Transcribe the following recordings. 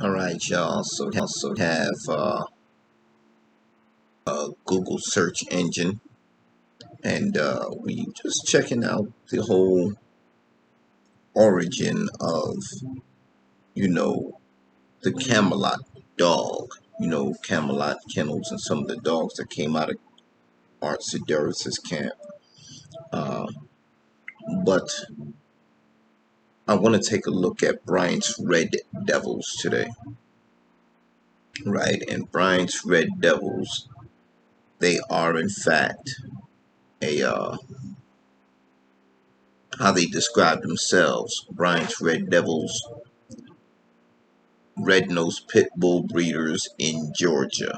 All right, y'all. So have a Google search engine, and we just checking out the whole origin of you know the Camelot dog. Camelot Kennels and some of the dogs that came out of Art Sedaris's camp. Uh, but I want to take a look at Bryant's Red Devils today, right? And Bryant's Red Devils, they are in fact a how they describe themselves. Bryant's Red Devils, red-nosed pit bull breeders in Georgia.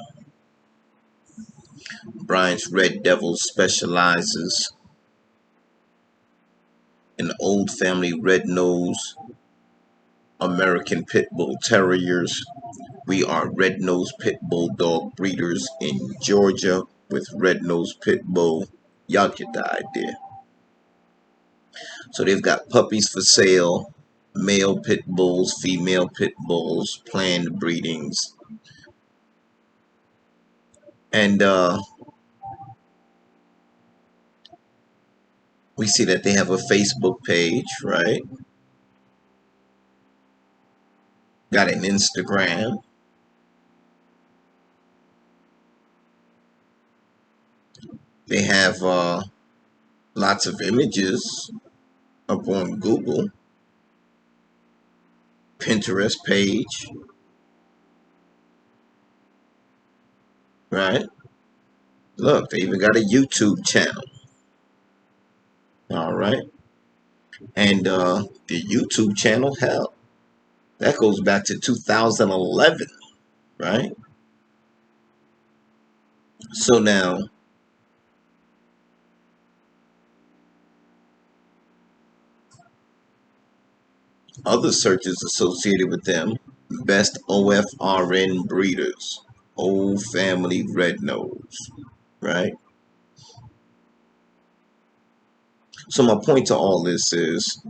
Bryant's Red Devils specializes in old family red-nosed American Pit Bull Terriers. We are red-nosed pit bull dog breeders in Georgia with red-nosed pit bull. Y'all get the idea. So they've got puppies for sale, male pit bulls, female pit bulls, planned breedings. And we see that they have a Facebook page, right? Got an Instagram. They have lots of images up on Google. Pinterest page. Right? Look, they even got a YouTube channel. All right. And the YouTube channel, hell, that goes back to 2011, right? So now, other searches associated with them: best OFRN breeders, old family red nose, right? So my point to all this is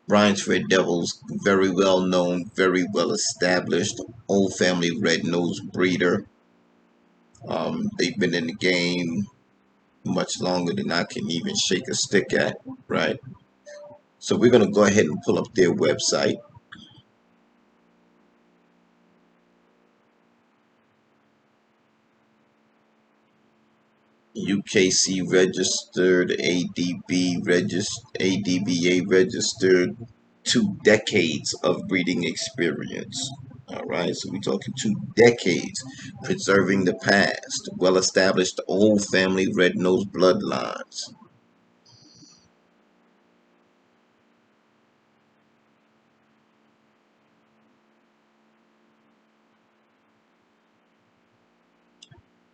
Bryant's Red Devils, very well known, very well established, old family red nose breeder. They've been in the game much longer than I can even shake a stick at, right? So we're going to go ahead and pull up their website. UKC registered, ADB registered, ADBA registered, 2 decades of breeding experience. All right, so we're talking 2 decades, preserving the past, well-established old family red-nosed bloodlines.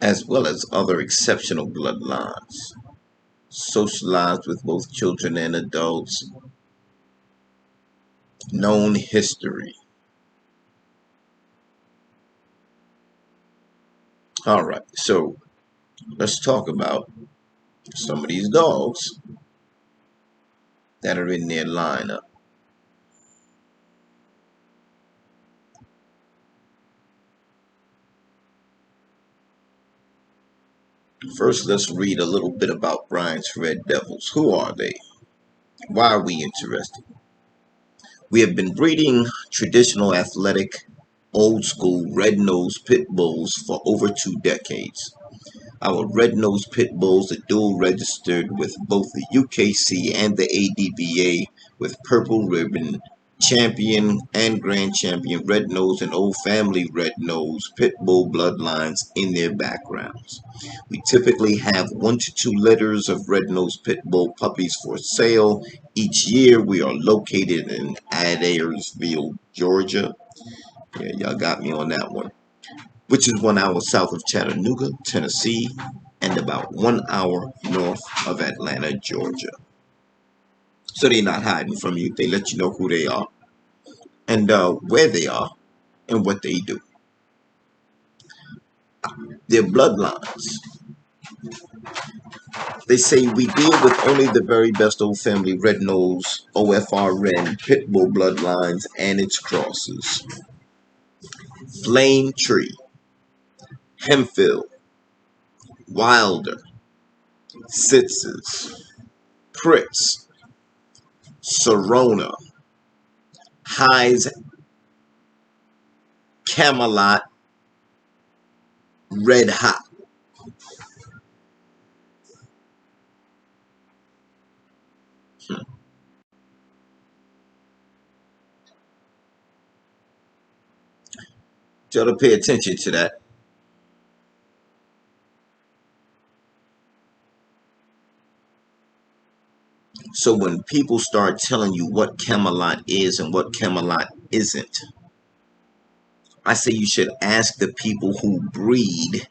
As well as other exceptional bloodlines, socialized with both children and adults, known history. All right, so let's talk about some of these dogs that are in their lineup. First, let's read a little bit about Bryant's Red Devils. Who are they? Why are we interested? We have been breeding traditional athletic, old school red-nosed pit bulls for over 2 decades. Our red-nosed pit bulls are dual registered with both the UKC and the ADBA with purple ribbon, champion and grand champion red-nosed and old family red-nosed pit bull bloodlines in their backgrounds. We typically have 1 to 2 litters of red-nosed pit bull puppies for sale each year. We are located in Adairsville, Georgia. Yeah, y'all got me on that one. Which is 1 hour south of Chattanooga, Tennessee, and about 1 hour north of Atlanta, Georgia. So they're not hiding from you. They let you know who they are and where they are and what they do. Their bloodlines. They say we deal with only the very best old family red-nosed OFRN pit bull bloodlines and its crosses. Flame Tree, Hemphill, Wilder, Sitzes, Pritz, Serona, Highs, Camelot, Red Hot. You got to pay attention to that. So when people start telling you what Camelot is and what Camelot isn't, I say you should ask the people who breed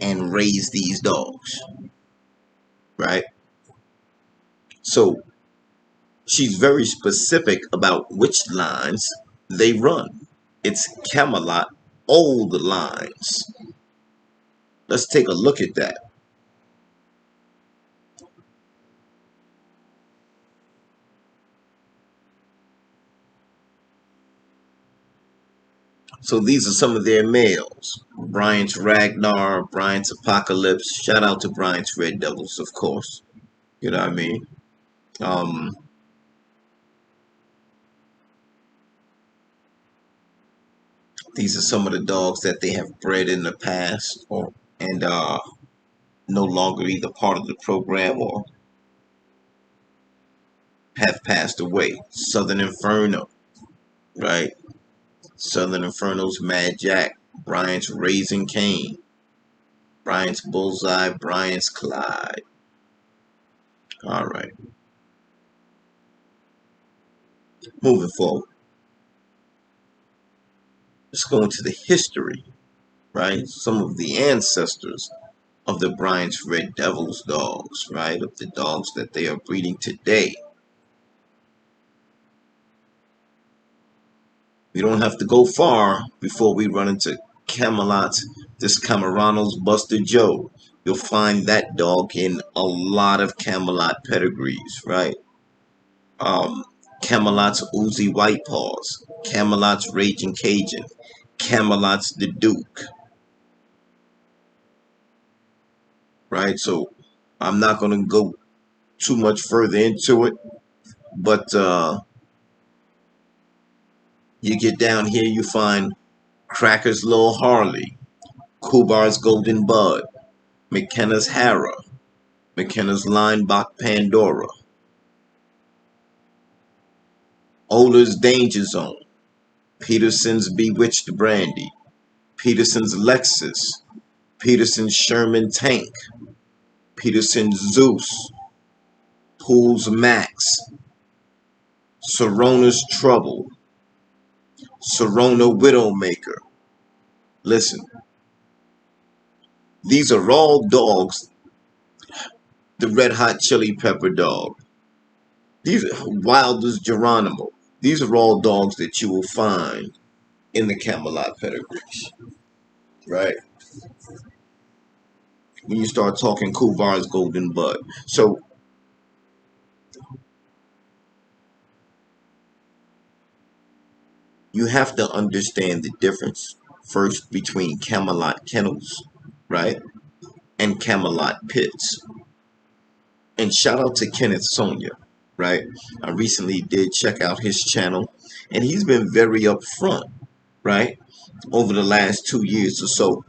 and raise these dogs, right? So she's very specific about which lines they run. It's Camelot old lines. Let's take a look at that. So these are some of their males. Bryant's Ragnar, Bryant's Apocalypse. Shout out to Bryant's Red Devils, of course. You know what I mean? These are some of the dogs that they have bred in the past, and no longer either part of the program or have passed away. Southern Inferno, right? Southern Inferno's Mad Jack, Bryant's Raising Cane, Bryant's Bullseye, Bryant's Clyde. All right. Moving forward. Let's go into the history, right? Some of the ancestors of the Bryant's Red Devils dogs, right? Of the dogs that they are breeding today. We don't have to go far before we run into Camelot's Descamerano's Buster Joe. You'll find that dog in a lot of Camelot pedigrees, right? Camelot's Uzi White Paws, Camelot's Raging Cajun, Camelot's the Duke, right? So I'm not going to go too much further into it, but you get down here, you find Cracker's Lil Harley, Kubar's Golden Bud, McKenna's Hara, McKenna's Linebach Pandora, Oler's Danger Zone, Peterson's Bewitched Brandy, Peterson's Lexus, Peterson's Sherman Tank, Peterson's Zeus, Pool's Max, Serona's Trouble, Serona Widowmaker. Listen, these are all dogs. The Red Hot Chili Pepper dog. These are Wilder's Geronimo. These are all dogs that you will find in the Camelot pedigrees, right? When you start talking Kuvar's Golden Bud. So you have to understand the difference first between Camelot Kennels, right, and Camelot Pits. And shout out to Kenneth Sonia, right? I recently did check out his channel, and he's been very upfront, right, over the last 2 years or so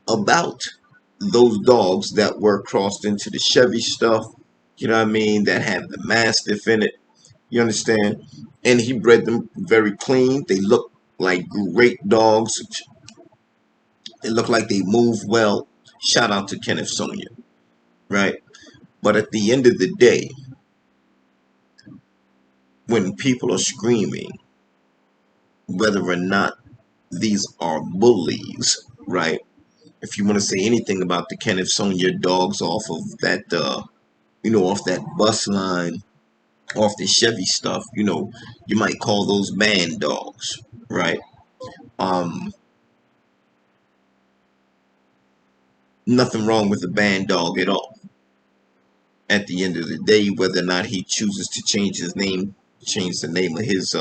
about those dogs that were crossed into the Chevy stuff, you know what I mean, that have the Mastiff in it, you understand? And he bred them very clean. They look like great dogs. They look like they move well. Shout out to Kenneth Sonia, right? But at the end of the day, when people are screaming whether or not these are bullies, right? If you want to say anything about the Kenneth Sonia dogs off of that, off that bus line, off the Chevy stuff, you might call those band dogs, right? Nothing wrong with the band dog at all. At the end of the day, whether or not he chooses to change the name of his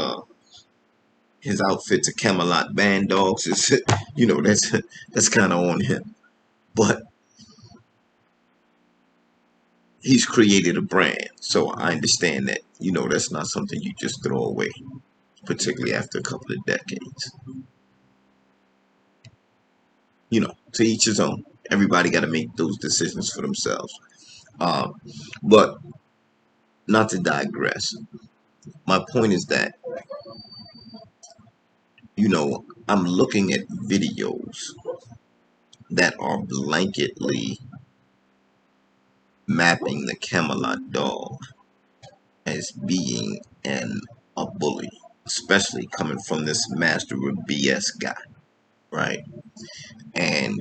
his outfit to Camelot band dogs is, that's kind of on him. But he's created a brand, so I understand that, that's not something you just throw away, particularly after a couple of decades. To each his own. Everybody got to make those decisions for themselves. But not to digress, my point is that, I'm looking at videos that are blanketly mapping the Camelot dog as being a bully, especially coming from this master of BS guy, right? And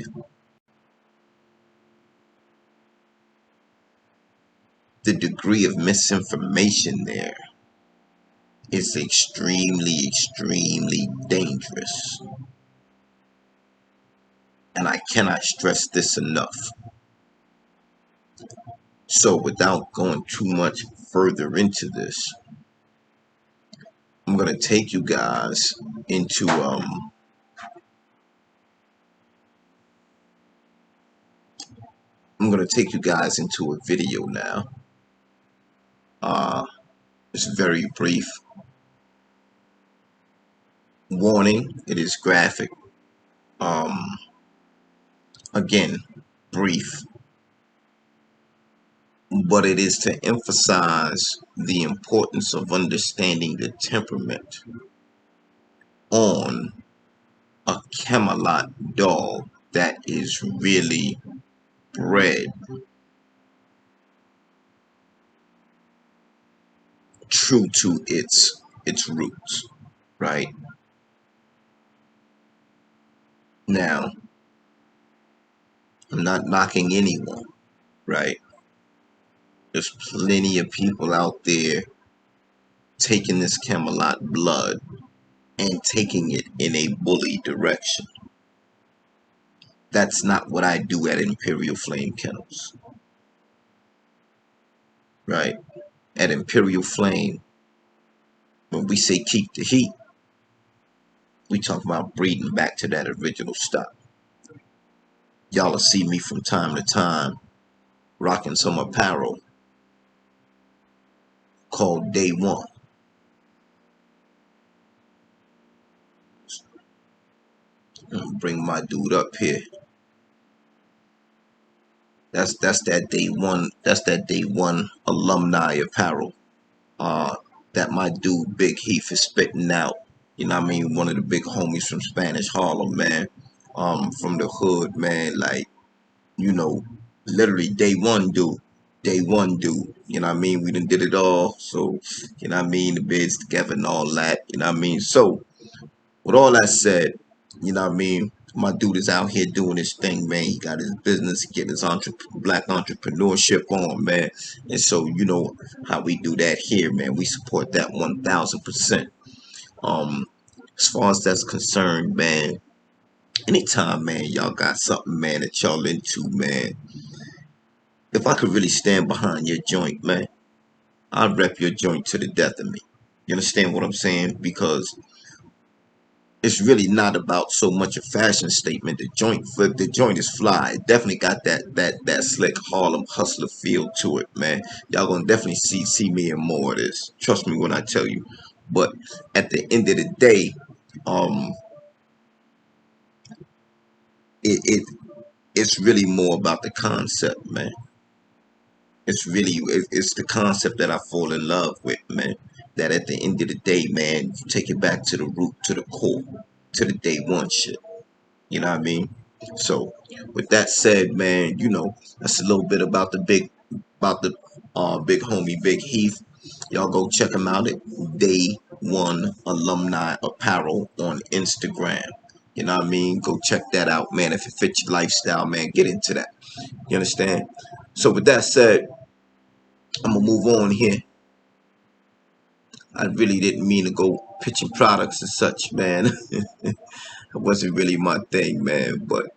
the degree of misinformation there is extremely, extremely dangerous. And I cannot stress this enough. So without going too much further into this, I'm going to take you guys into a video now. It's very brief. Warning, it is graphic. Again, brief. But it is to emphasize the importance of understanding the temperament on a Camelot dog that is really bred true to its roots, right? Now, I'm not knocking anyone, right? There's plenty of people out there taking this Camelot blood and taking it in a bully direction. That's not what I do at Imperial Flame Kennels, right? At Imperial Flame, when we say keep the heat, we talk about breeding back to that original stock. Y'all will see me from time to time rocking some apparel called Day One. Bring my dude up here. That's that Day One. That's that Day One alumni apparel. That my dude Big Heath is spitting out. You know what I mean? One of the big homies from Spanish Harlem, man. From the hood, man. Like, literally Day One dude. Day One dude. You know what I mean? We done did it all. So, you know what I mean? The bids together and all that. You know what I mean? So, with all that said, you know what I mean? My dude is out here doing his thing, man. He got his business, getting his black entrepreneurship on, man. And so, you know how we do that here, man. We support that 1000%. As far as that's concerned, man, anytime, man, y'all got something, man, that y'all into, man. If I could really stand behind your joint, man, I'd rep your joint to the death of me. You understand what I'm saying? Because it's really not about so much a fashion statement. The joint is fly. It definitely got that slick Harlem hustler feel to it, man. Y'all gonna definitely see me in more of this. Trust me when I tell you. But at the end of the day, um, it's really more about the concept, man. It's the concept that I fall in love with, man. That at the end of the day, man, you take it back to the root, to the core, to the Day One shit. You know what I mean? So with that said, man, that's a little bit about the big homie Big Heath. Y'all go check him out at Day One Alumni Apparel on Instagram. You know what I mean? Go check that out, man. If it fits your lifestyle, man, get into that. You understand? So with that said, I'm gonna move on here. I really didn't mean to go pitching products and such, man. It wasn't really my thing, man. But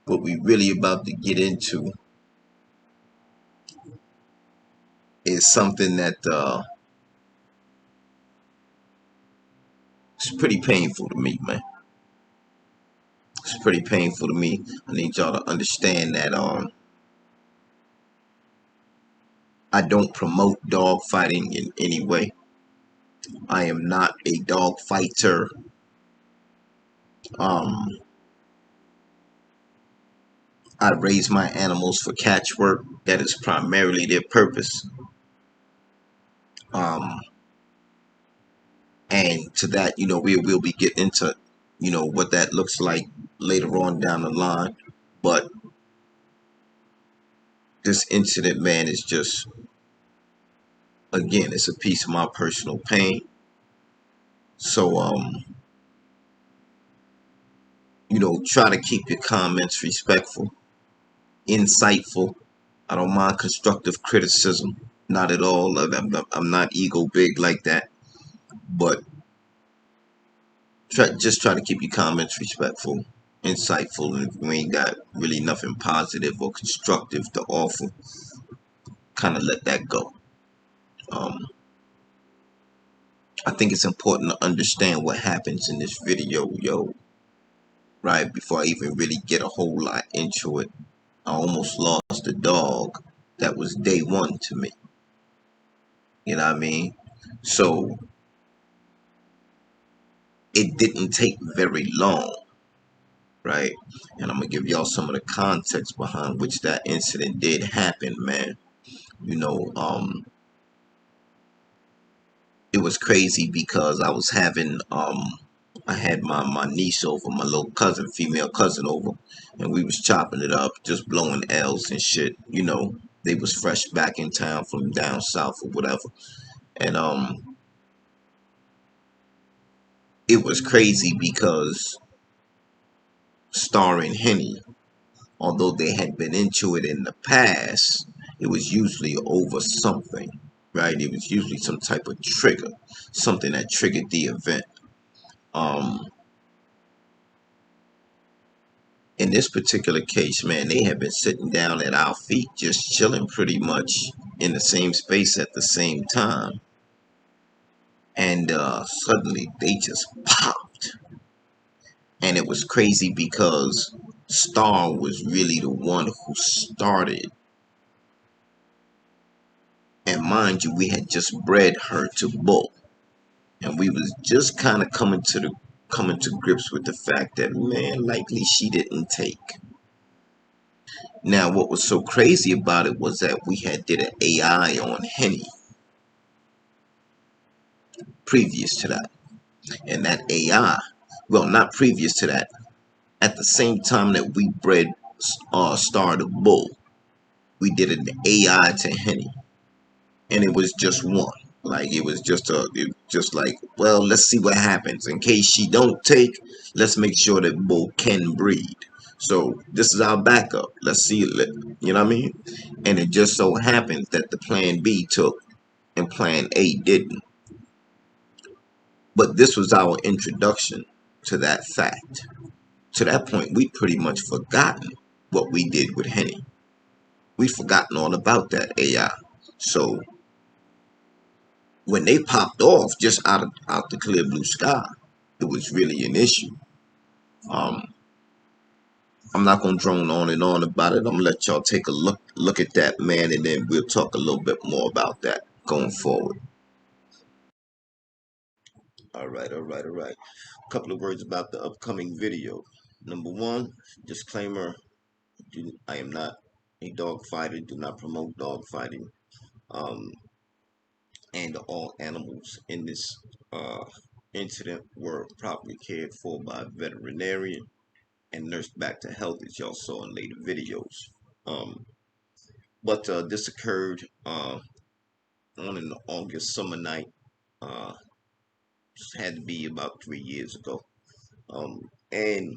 what we really about to get into is something that It's pretty painful to me, man. It's pretty painful to me. I need y'all to understand that I don't promote dog fighting in any way. I am not a dog fighter. Um, I raise my animals for catch work. That is primarily their purpose. Um, and to that, we will be getting into, what that looks like later on down the line. But this incident, man, is just, again, it's a piece of my personal pain. So, try to keep your comments respectful, insightful. I don't mind constructive criticism, not at all. I'm not ego big like that, but just try to keep your comments respectful, insightful, and if we ain't got really nothing positive or constructive to offer, kind of let that go. Um, I think it's important to understand what happens in this video, right? Before I even really get a whole lot into it, I almost lost a dog that was day one to me. You know what I mean? So it didn't take very long, right? And I'm gonna give y'all some of the context behind which that incident did happen, man. You know, it was crazy because I had my niece over, my little cousin, female cousin over, and we was chopping it up, just blowing L's and shit. They was fresh back in town from down south or whatever. And it was crazy because Star and Henny, although they had been into it in the past, it was usually over something, right? It was usually some type of trigger, something that triggered the event. Um, in this particular case, man, they had been sitting down at our feet, just chilling pretty much in the same space at the same time. And suddenly they just popped. And it was crazy because Star was really the one who started. And mind you, we had just bred her to bull. And we was just kind of coming to grips with the fact that, man, likely she didn't take. Now, what was so crazy about it was that we had did an AI on Henny previous to that. And that AI, well, not previous to that, at the same time that we bred Star the Bull, we did an AI to Henny. And it was just one. Like it was just like, well, let's see what happens. In case she don't take, let's make sure that Bull can breed. So this is our backup. Let's see, you know what I mean? And it just so happens that the plan B took and plan A didn't. But this was our introduction to that fact. To that point, we'd pretty much forgotten what we did with Henny. We'd forgotten all about that AI. So when they popped off just out the clear blue sky, it was really an issue. Um, I'm not gonna drone on and on about it. I'm gonna let y'all take a look at that, man, and then we'll talk a little bit more about that going forward. All right, all right, all right. A couple of words about the upcoming video. Number one, disclaimer: I am not a dog fighter. Do not promote dog fighting. Um, and all animals in this uh, incident were properly cared for by a veterinarian and nursed back to health, as y'all saw in later videos. Um, but this occurred on an August summer night. Uh, had to be about 3 years ago. And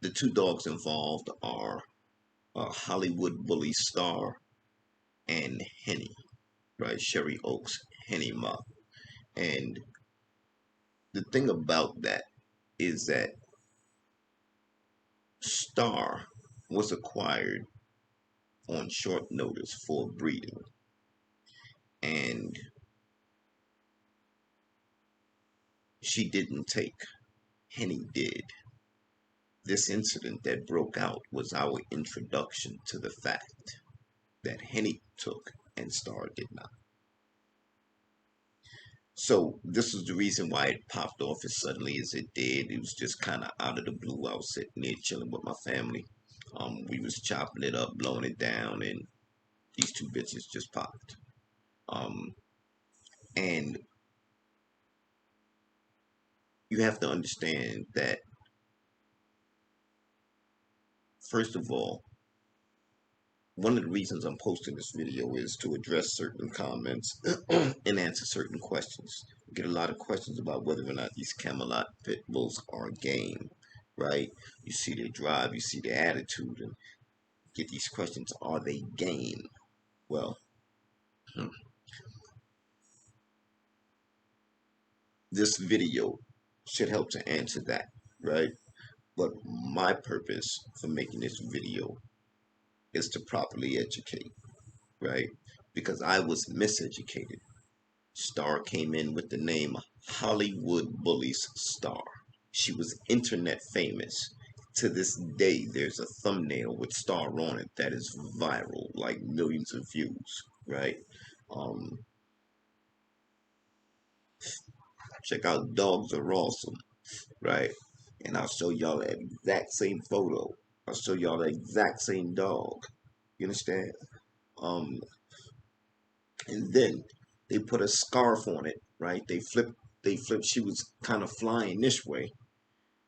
the two dogs involved are Hollywood Bully Star and Henny, right? Sherry Oaks Henny Muff. And the thing about that is that Star was acquired on short notice for breeding. And she didn't take. Henny did. This incident that broke out was our introduction to the fact that Henny took and Star did not. So this is the reason why it popped off as suddenly as it did. It was just kind of out of the blue. I was sitting there chilling with my family. We was chopping it up, blowing it down, and these two bitches just popped. And you have to understand that, first of all, one of the reasons I'm posting this video is to address certain comments and answer certain questions. I get a lot of questions about whether or not these Camelot Pitbulls are game, right? You see their drive, you see their attitude, and get these questions, are they game? Well, this video should help to answer that, right? But my purpose for making this video is to properly educate, right? Because I was miseducated. Star came in with the name Hollywood Bullies Star. She was internet famous. To this day, there's a thumbnail with Star on it that is viral, like millions of views, right? Um, Check out Dogs Are Awesome, right? And I'll show y'all that exact same photo. I'll show y'all the exact same dog. You understand? Um, and then they put a scarf on it, right? They flipped. She was kind of flying this way.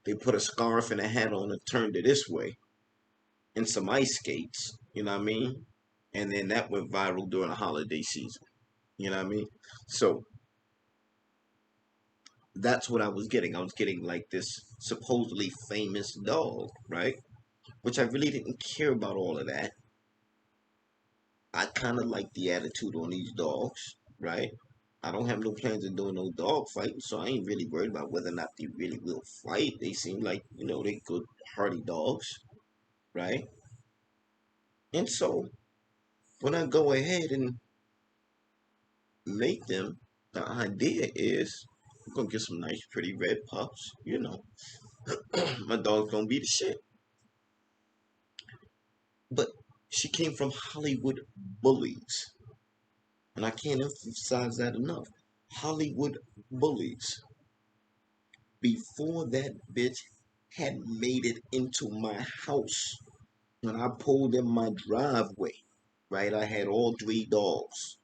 They put a scarf and a hat on and turned it this way, and some ice skates. You know what I mean? And then that went viral during the holiday season. You know what I mean? So that's what I was getting. I was getting like this supposedly famous dog, right? Which I really didn't care about all of that. I kind of like the attitude on these dogs, right? I don't have no plans of doing no dog fighting, so I ain't really worried about whether or not they really will fight. They seem like, they good, hardy dogs, right? And so when I go ahead and make them, the idea is I'm gonna get some nice, pretty red pups. My dog's gonna be the shit. But she came from Hollywood Bullies, and I can't emphasize that enough. Hollywood Bullies. Before that bitch had made it into my house, when I pulled in my driveway, right, I had all three dogs,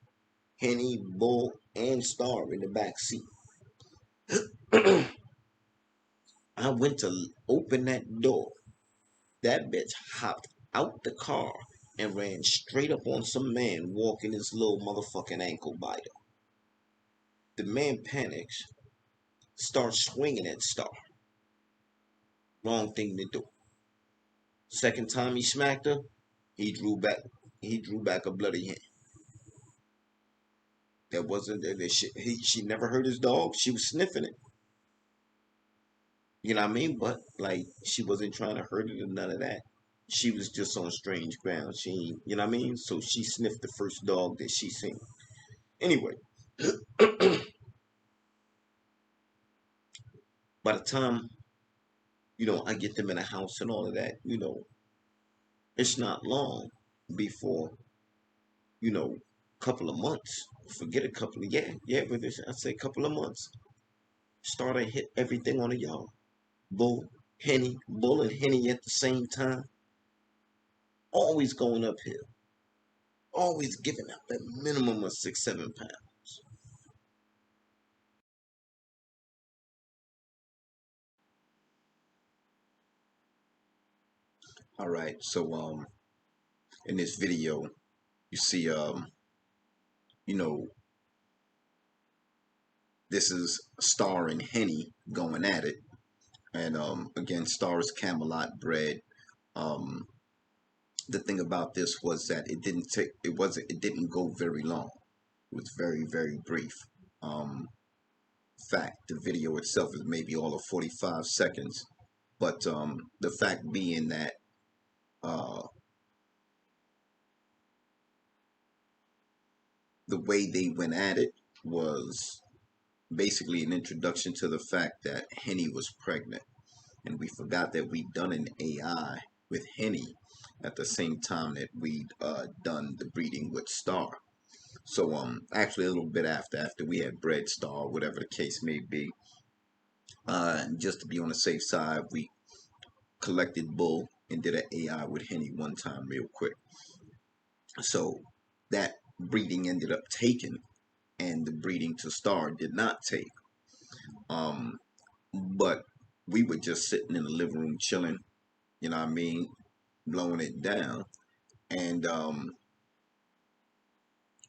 Henny, Bull, and Star in the back seat. I went to open that door. That bitch hopped out the car and ran straight up on some man walking his little motherfucking ankle biter. The man panics, starts swinging at Star. Wrong thing to do. Second time he smacked her, he drew back. He drew back a bloody hand. That wasn't that she never hurt his dog. She was sniffing it. You know what I mean? But like she wasn't trying to hurt it or none of that. She was just on strange ground. You know what I mean? So she sniffed the first dog that she seen. Anyway, by the time I get them in a house and all of that, it's not long before couple of months. Forget a couple of but I'd say a couple of months. Started hit everything on the yard. Bull and Henny at the same time. Always going uphill. Always giving up that minimum of 6-7 pounds. All right, so in this video, you see you know, this is Star and Henny going at it, and again, Star is Camelot bred. Um, the thing about this was that it didn't go very long. It was very, very brief. Fact, the video itself is maybe all of 45 seconds, but the fact being that uh, the way they went at it was basically an introduction to the fact that Henny was pregnant. And we forgot that we'd done an AI with Henny at the same time that we'd done the breeding with Star. So actually a little bit after we had bred Star, whatever the case may be. Just to be on the safe side, we collected Bull and did an AI with Henny one time real quick. So that breeding ended up taking, and the breeding to Star did not take. But we were just sitting in the living room chilling, you know what I mean, blowing it down, and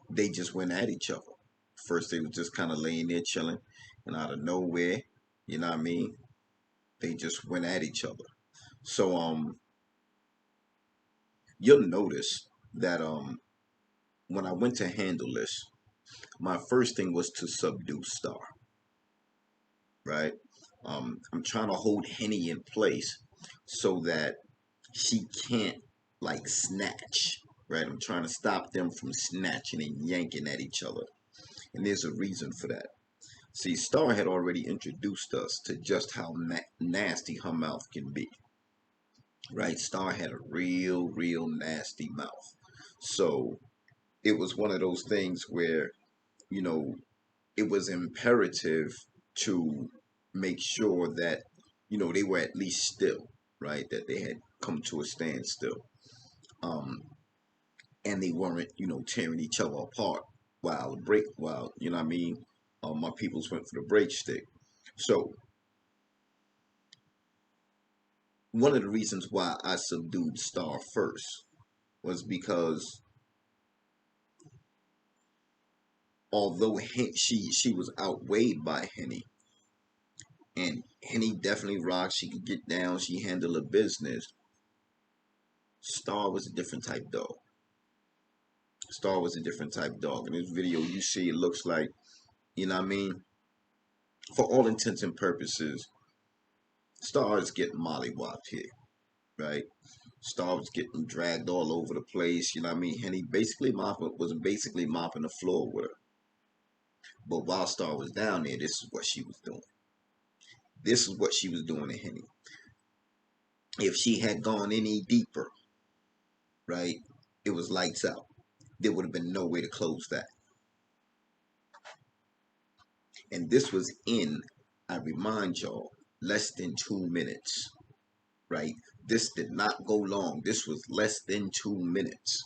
they just went at each other. First, they were just kind of laying there chilling, and out of nowhere, you know what I mean, they just went at each other. So you'll notice that when I went to handle this, my first thing was to subdue Star, right? I'm trying to hold Henny in place so that she can't like snatch, right? I'm trying to stop them from snatching and yanking at each other. And there's a reason for that. See, Star had already introduced us to just how nasty her mouth can be, right? Star had a real nasty mouth. So it was one of those things where, you know, it was imperative to make sure that, you know, they were at least still, right? That they had come to a standstill. And they weren't, you know, tearing each other apart while, you know what I mean, my peoples went for the break stick. So one of the reasons why I subdued Star first was because although she was outweighed by Henny, and Henny definitely rocked, she could get down, she handled her business. Star was a different type dog. Star was a different type dog. In this video, you see it looks like, you know what I mean? For all intents and purposes, Star is getting mollywopped here, right? Star was getting dragged all over the place, you know what I mean? Henny was basically mopping the floor with her. But while Star was down there, this is what she was doing. This is what she was doing to Henny. If she had gone any deeper, right, it was lights out. There would have been no way to close that. And this was in, I remind y'all, less than 2 minutes, right? This did not go long. This was less than 2 minutes.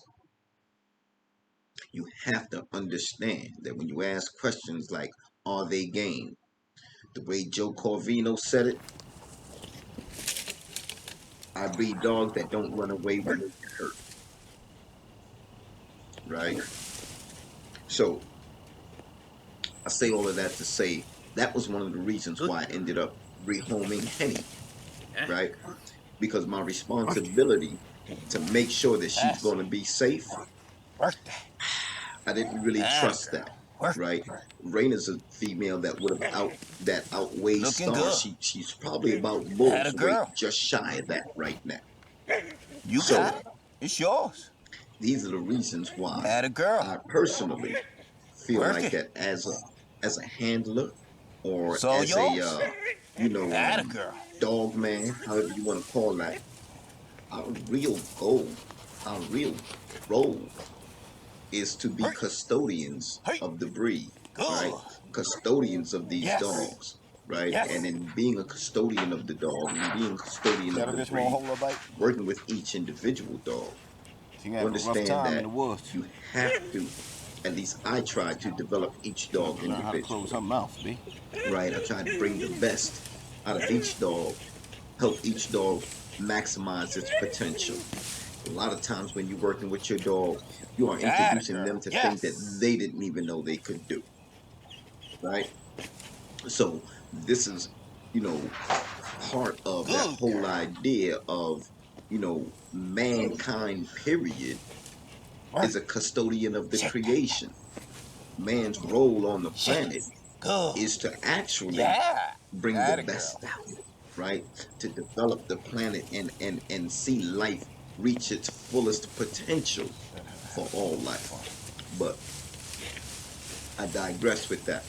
You have to understand that when you ask questions like, are they game? The way Joe Corvino said it, I breed dogs that don't run away when they get hurt, right? So I say all of that to say that was one of the reasons why I ended up rehoming Henny, right? Because my responsibility to make sure that she's going to be safe, I didn't really trust that, right? Raina's a female that would have outweighs Star. She's probably about Bull's weight, just shy of that right now. You got it. It's yours. These are the reasons why I personally feel like that as a handler or as a dog man, however you want to call that. Our real goal, our real role is to be custodians of the breed, right? Custodians of these dogs, right? And in being a custodian of the dog and being a custodian of the breed, working with each individual dog, understand that you have to, at least I try to develop each dog individually, right? I try to bring the best out of each dog, help each dog maximize its potential. A lot of times when you're working with your dog, you are introducing them to things that they didn't even know they could do, right? So this is, part of that whole idea of, mankind, period, is a custodian of the creation. Man's role on the planet is to actually bring the best out, right? To develop the planet and see life reach its fullest potential for all life. But I digress with that.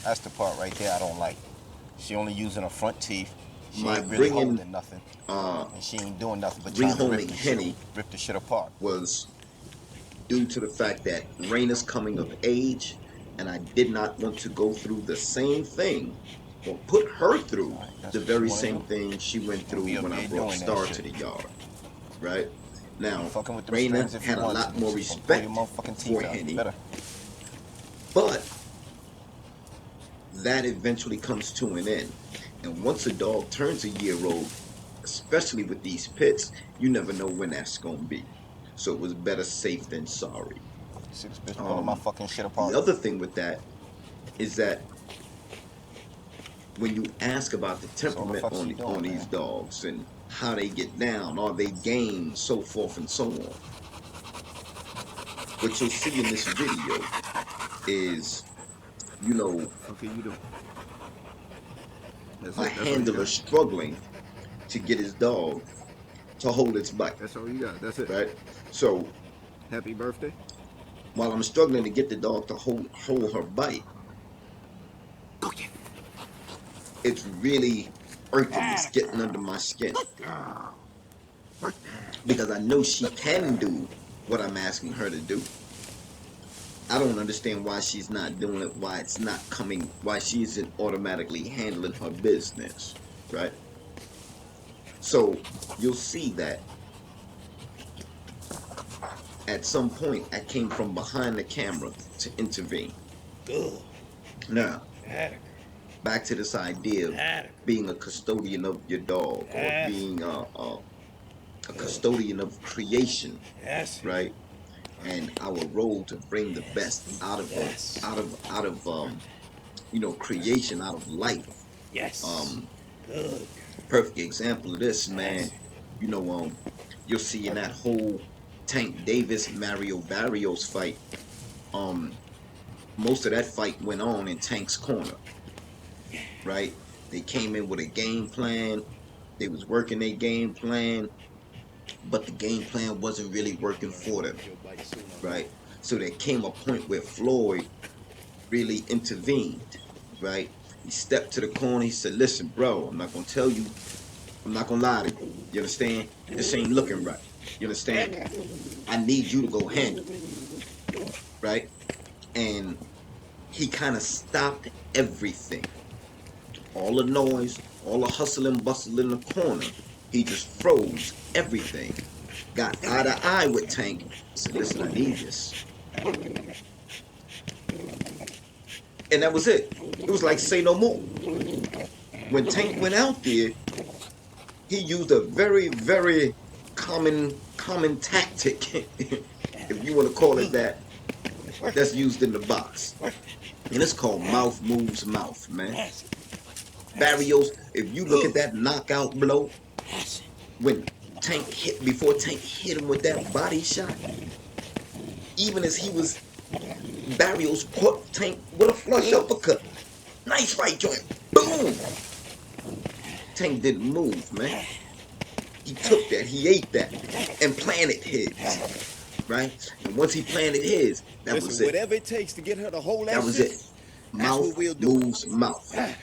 That's the part right there I don't like. She only using her front teeth. She My ain't really bringing holding nothing. And she ain't doing nothing but trying to rehoming Henny rip the shit apart. was due to the fact that Raina's coming of age, and I did not want to go through the same thing or put her through Right, that's the what you very wanna same do. thing she went Don't be through up when I there brought doing that Star shit. to the yard, right? You Now, fucking with them Raina strings if had you a want lot to. more She gonna pull your respect motherfucking for teeth out. Henny, Better. but that eventually comes to an end. And once a dog turns a year old, especially with these pits, you never know when that's going to be. So it was better safe than sorry. See this bitch pulling my fucking shit The apart. other thing with that is that when you ask about the So what the temperament fuck she on doing, these man? dogs and how they get down, are they game, so forth and so on, what you'll see in this video is, you know, Okay, you do. That's a it. That's all you handler got. struggling to get his dog to hold its bite, That's all you got. That's it. right? So Happy birthday. while I'm struggling to get the dog to hold her bite, it's really irking. It's getting under my skin because I know she can do what I'm asking her to do. I don't understand why she's not doing it, why it's not coming, why she isn't automatically handling her business, right? So you'll see that at some point I came from behind the camera to intervene. Now, back to this idea of being a custodian of your dog or being a custodian of creation, right? And our role to bring the best out of creation, out of life. Perfect example of this, man. You'll see in that whole Tank Davis Mario Barrios fight. Most of that fight went on in Tank's corner, right? They came in with a game plan. They was working their game plan, but the game plan wasn't really working for them, right? So there came a point where Floyd really intervened, right? He stepped to the corner. He said, "Listen, bro, I'm not gonna tell you. I'm not gonna lie to you. You understand? This ain't looking right. You understand? I need you to go handle it, right?" And he kind of stopped everything, all the noise, all the hustle and bustle in the corner. He just froze everything. Got eye to eye with Tank. Said, "Listen, I need this." And that was it. It was like say no more. When Tank went out there, he used a very, very common tactic, if you want to call it that, that's used in the box. And it's called mouth moves mouth, man. Barrios, if you look at that knockout blow, when before Tank hit him with that body shot, even as he was, Barrios caught Tank with a flush uppercut. Nice right joint. Boom! Tank didn't move, man. He took that, he ate that, and planted his, right? And once he planted his, that was Listen, it. whatever it takes to get her to hold that That was shit, it. that's Mouth what we'll do. moves mouth.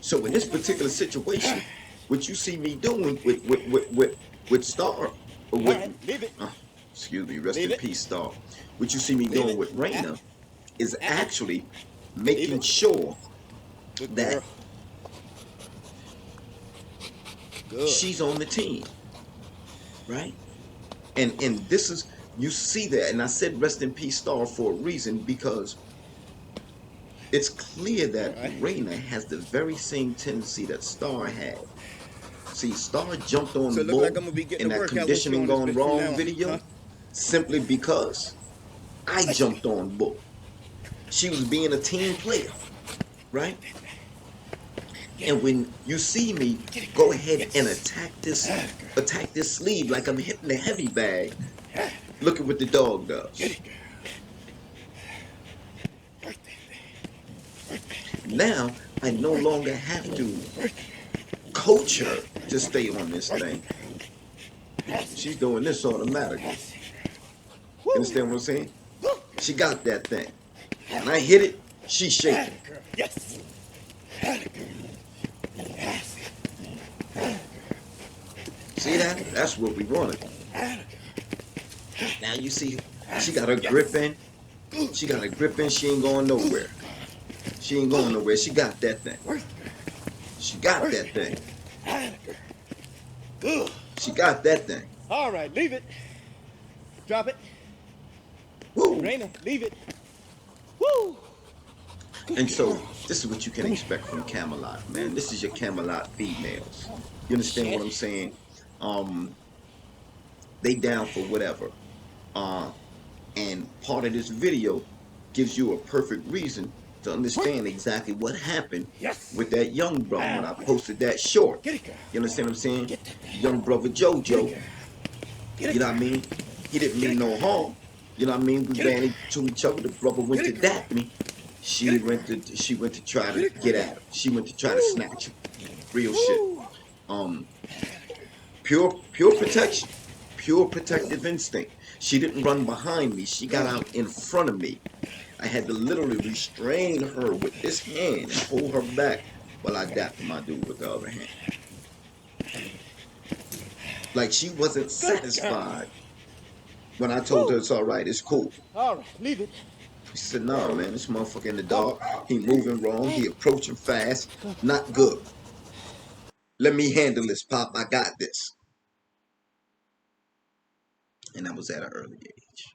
So in this particular situation, what you see me doing with Star, or Leave it. excuse me, rest Leave in it. peace, Star. What you see me Leave doing it. with Raina is Ah. actually Leave making it. sure Good that girl. Good. she's on the team, right? And this is, you see that, and I said rest in peace, Star, for a reason, because it's clear that Right. Raina has the very same tendency that Star had. See, Star jumped on So it look like Bull I'm gonna be in getting a that workout with you conditioning on this gone bitch from wrong now on, video huh? simply because I jumped on Bull. She was being a team player, right? And when you see me go ahead and attack this sleeve like I'm hitting the heavy bag, look at what the dog does. Now I no longer have to coach her to stay on this thing. She's doing this automatically. You understand what I'm saying? She got that thing. And I hit it. She's shaking. Girl. Yes. Yes. See that? That's what we wanted. Now you see, she got her grip in. She got her grip in. She ain't going nowhere. She ain't going nowhere. She got that thing. She got that thing. Good. She got that thing. All right, leave it. Drop it. Woo. Raina, leave it. Woo. And so this is what you can expect from Camelot, man. This is your Camelot females. You understand what I'm saying? They down for whatever. And part of this video gives you a perfect reason to understand exactly what happened with that young brother when I posted that short. You understand what I'm saying? Young brother Jojo. You know what I mean? He didn't mean no harm. You know what I mean? We ran into each other. The brother went to dap me. She went to try to get at him. She went to try to snatch him. Real shit. Pure protection. Pure protective instinct. She didn't run behind me. She got out in front of me. I had to literally restrain her with this hand and pull her back while I dapped my dude with the other hand. Like she wasn't satisfied when I told her it's all right, it's cool. All right, leave it. She said, nah, man, this motherfucker in the dark. He moving wrong. He approaching fast. Not good. Let me handle this, Pop. I got this. And I was at an early age.